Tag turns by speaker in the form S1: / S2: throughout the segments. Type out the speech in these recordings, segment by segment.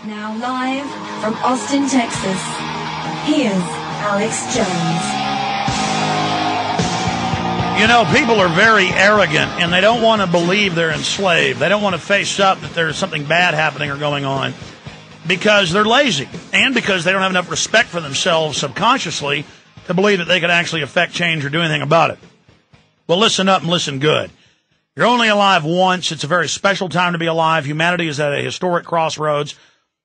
S1: Now live from Austin, Texas, here's Alex Jones.
S2: You know, people are very arrogant, and they don't want to believe they're enslaved. They don't want to face up that there's something bad happening or going on because they're lazy and because they don't have enough respect for themselves subconsciously to believe that they could actually affect change or do anything about it. Well, listen up and listen good. You're only alive once. It's a very special time to be alive. Humanity is at a historic crossroads.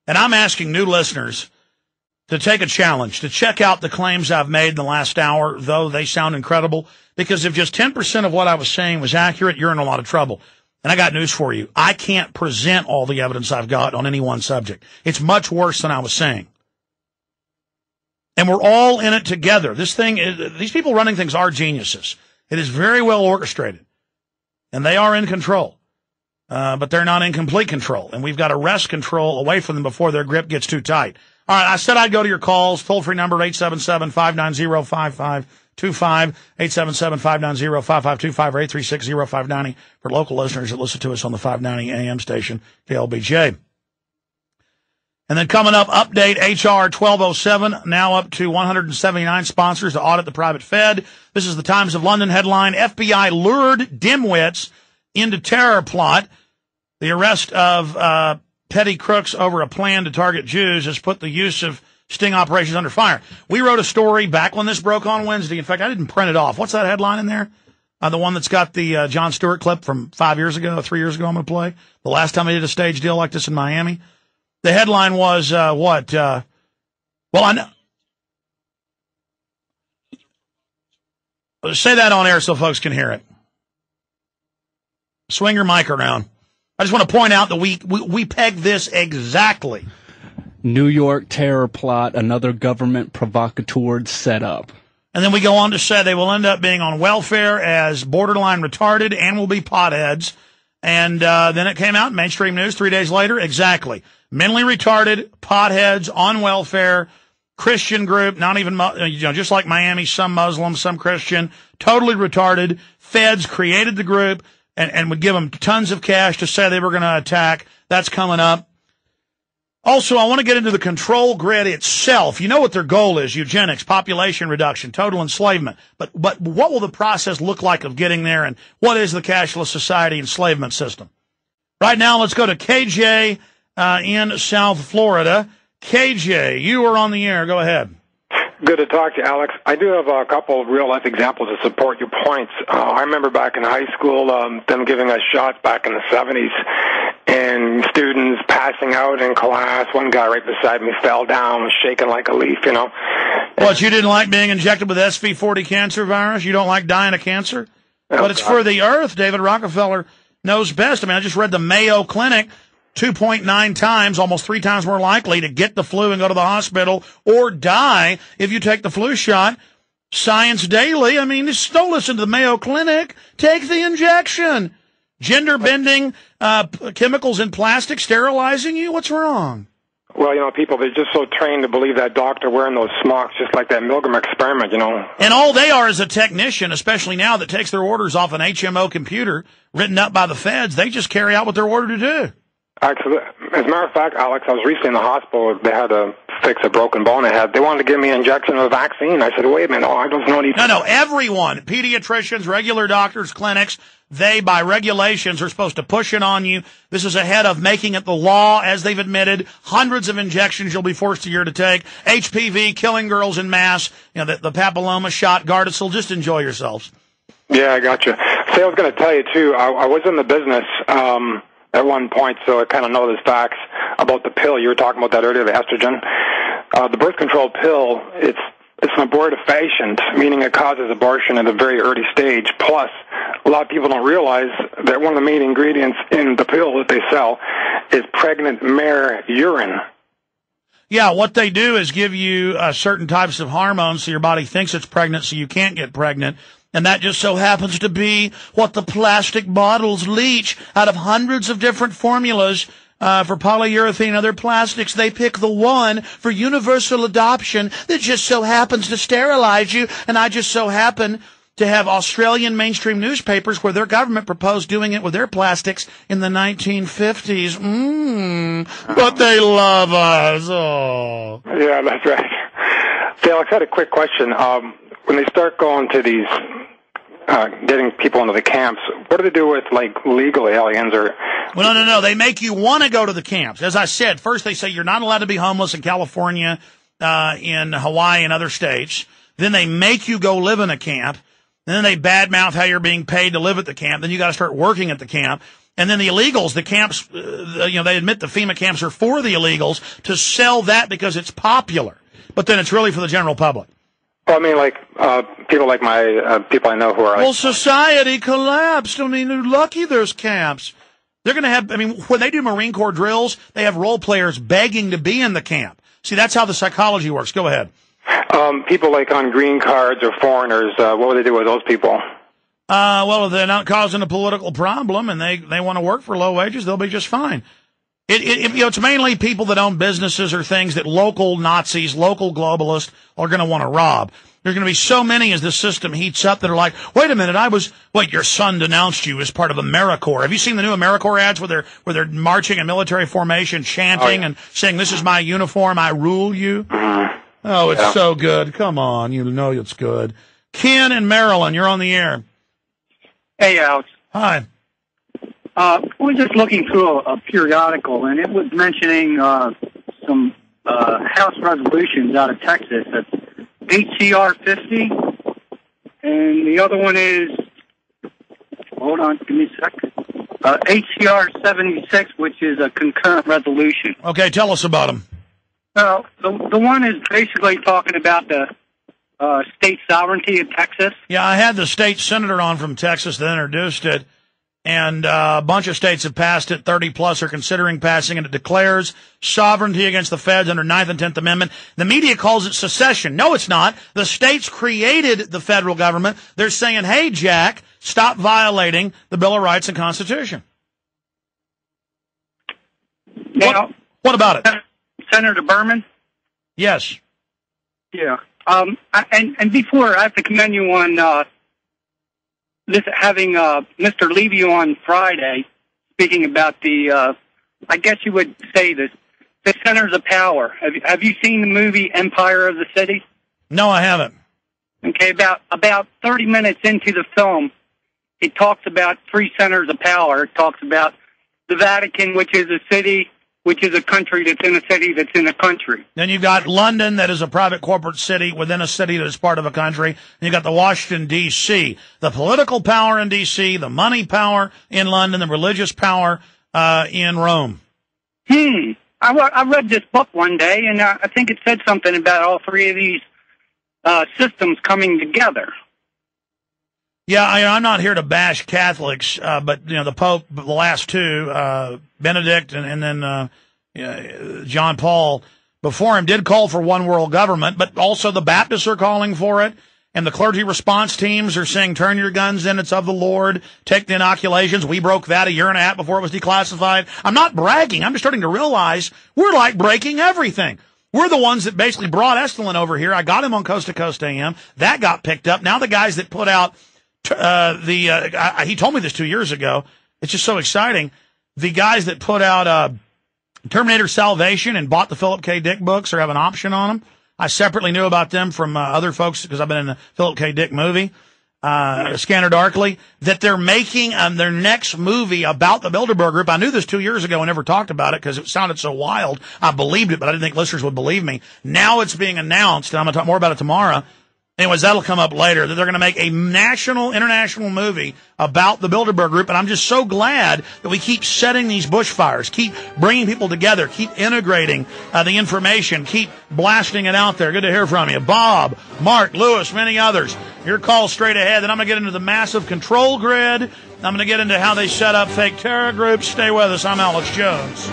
S2: And I'm asking new listeners to take a challenge, to check out the claims I've made in the last hour, though they sound incredible, because if just 10% of what I was saying was accurate, you're in a lot of trouble. And I got news for you. I can't present all the evidence I've got on any one subject. It's much worse than I was saying. And we're all in it together. These people running things are geniuses. It is very well orchestrated. And they are in control. But they're not in complete control. And we've got to wrest control away from them before their grip gets too tight. All right, I said I'd go to your calls. Toll-free number 877-590-5525, 877-590-5525, or 836-0590 for local listeners that listen to us on the 590 AM station, KLBJ. And then coming up, update HR 1207, now up to 179 sponsors to audit the private Fed. This is the Times of London headline, FBI lured dimwits into terror plot. The arrest of petty crooks over a plan to target Jews has put the use of sting operations under fire. We wrote a story back when this broke on Wednesday. In fact, I didn't print it off. What's that headline in there? The one that's got the Jon Stewart clip from 3 years ago I'm going to play. The last time I did a stage deal like this in Miami. The headline was, what? Well, I know. Say that on air so folks can hear it. Swing your mic around. I just want to point out that we pegged this exactly.
S3: New York terror plot, another government provocateur set up.
S2: And then we go on to say they will end up being on welfare as borderline retarded and will be potheads. And then it came out in mainstream news 3 days later. Exactly. Mentally retarded, potheads, on welfare, Christian group, not even, just like Miami, some Muslim, some Christian, totally retarded. Feds created the group and would give them tons of cash to say they were going to attack. That's coming up. Also, I want to get into the control grid itself. You know what their goal is, eugenics, population reduction, total enslavement. But what will the process look like of getting there, and what is the cashless society enslavement system? Right now, let's go to KJ in South Florida. KJ, you are on the air. Go ahead.
S4: Good to talk to you, Alex. I do have a couple of real-life examples to support your points. I remember back in high school, them giving us shots back in the 70s, and students passing out in class. One guy right beside me fell down, was shaking like a leaf, you know.
S2: What, you didn't like being injected with SV40 cancer virus? You don't like dying of cancer? But it's for the earth. David Rockefeller knows best. I mean, I just read the Mayo Clinic, 2.9 times, almost 3 times more likely to get the flu and go to the hospital or die if you take the flu shot. Science Daily, I mean, just don't listen to the Mayo Clinic. Take the injection. Gender bending chemicals in plastic sterilizing you? What's wrong?
S4: Well, people, they're just so trained to believe that doctor wearing those smocks, just like that Milgram experiment,
S2: And all they are is a technician, especially now that takes their orders off an HMO computer written up by the feds. They just carry out what they're ordered to do.
S4: Actually, as a matter of fact, Alex, I was recently in the hospital. They had to fix a broken bone I had. They wanted to give me an injection of a vaccine. I said, wait a minute, I don't know anything.
S2: No, everyone, pediatricians, regular doctors, clinics, they, by regulations, are supposed to push it on you. This is ahead of making it the law, as they've admitted. Hundreds of injections you'll be forced a year to take. HPV, killing girls in mass, the papilloma shot, Gardasil. Just enjoy yourselves.
S4: Yeah, I got you. See, I was going to tell you, too, I was in the business at one point, so I kind of know the facts about the pill. You were talking about that earlier, the estrogen. The birth control pill, it's an abortifacient, meaning it causes abortion at a very early stage. Plus, a lot of people don't realize that one of the main ingredients in the pill that they sell is pregnant mare urine.
S2: Yeah, what they do is give you certain types of hormones so your body thinks it's pregnant so you can't get pregnant. And that just so happens to be what the plastic bottles leach out of hundreds of different formulas for polyurethane and other plastics. They pick the one for universal adoption that just so happens to sterilize you. And I just so happen to have Australian mainstream newspapers where their government proposed doing it with their plastics in the 1950s. But they love us. Oh.
S4: Yeah, that's right. Hey, Alex, I had a quick question. When they start going to these, getting people into the camps, what do they do with, like, legal aliens or...
S2: Well, no. They make you want to go to the camps. As I said, first they say you're not allowed to be homeless in California, in Hawaii and other states. Then they make you go live in a camp. And then they badmouth how you're being paid to live at the camp. Then you got to start working at the camp. And then the illegals, the camps, they admit the FEMA camps are for the illegals to sell that because it's popular. But then it's really for the general public.
S4: Well, I mean, like, people like my, people I know who are...
S2: Well, society collapsed. I mean, they're lucky there's camps. They're going to have, when they do Marine Corps drills, they have role players begging to be in the camp. See, that's how the psychology works. Go ahead.
S4: People like on green cards or foreigners, what would they do with those people?
S2: Well, if they're not causing a political problem and they want to work for low wages, they'll be just fine. It's mainly people that own businesses or things that local Nazis, local globalists are going to want to rob. There's going to be so many as the system heats up that are like, wait a minute, your son denounced you as part of AmeriCorps. Have you seen the new AmeriCorps ads where they're marching in military formation, chanting and saying, this is my uniform, I rule you? Oh, it's so good. Come on, you know it's good. Ken in Maryland, you're on the air.
S5: Hey, Alex.
S2: Hi.
S5: I was just looking through a periodical, and it was mentioning some House resolutions out of Texas. That's HCR 50, and the other one is, hold on, give me a sec, HCR 76, which is a concurrent resolution.
S2: Okay, tell us about them.
S5: Well, the one is basically talking about the state sovereignty of Texas.
S2: Yeah, I had the state senator on from Texas that introduced it, and a bunch of states have passed it. 30 plus are considering passing it. It declares sovereignty against the feds under 9th and 10th Amendment. The media calls it secession. No, it's not. The states created the federal government. They're saying, hey, Jack, stop violating the Bill of Rights and Constitution.
S5: Now,
S2: what about it?
S5: Senator Berman?
S2: Yes.
S5: Yeah. And before, I have to commend you on having Mr. Levy on Friday, speaking about the, I guess you would say the centers of power. Have you seen the movie Empire of the City?
S2: No, I haven't.
S5: Okay, about 30 minutes into the film, it talks about 3 centers of power. It talks about the Vatican, which is a city, which is a country that's in a city that's in a country.
S2: Then you've got London, that is a private corporate city within a city that is part of a country. And you've got the Washington, D.C., the political power in D.C., the money power in London, the religious power in Rome.
S5: I read this book one day, and I think it said something about all 3 of these systems coming together.
S2: Yeah, I'm not here to bash Catholics, but the Pope, the last 2, Benedict and then John Paul before him, did call for one world government, but also the Baptists are calling for it, and the clergy response teams are saying, turn your guns in, it's of the Lord, take the inoculations. We broke that a year and a half before it was declassified. I'm not bragging. I'm just starting to realize we're like breaking everything. We're the ones that basically brought Estlin over here. I got him on Coast to Coast AM. That got picked up. Now the guys that put out he told me this 2 years ago. It's just so exciting. The guys that put out Terminator Salvation and bought the Philip K. Dick books or have an option on them. I separately knew about them from other folks because I've been in the Philip K. Dick movie, Scanner Darkly, that they're making their next movie about the Bilderberg Group. I knew this 2 years ago and never talked about it because it sounded so wild. I believed it, but I didn't think listeners would believe me. Now it's being announced, and I'm going to talk more about it tomorrow. Anyways, that'll come up later, that they're going to make a international movie about the Bilderberg Group, and I'm just so glad that we keep setting these bushfires, keep bringing people together, keep integrating the information, keep blasting it out there. Good to hear from you. Bob, Mark, Lewis, many others. Your call straight ahead. Then I'm going to get into the massive control grid. I'm going to get into how they set up fake terror groups. Stay with us. I'm Alex Jones.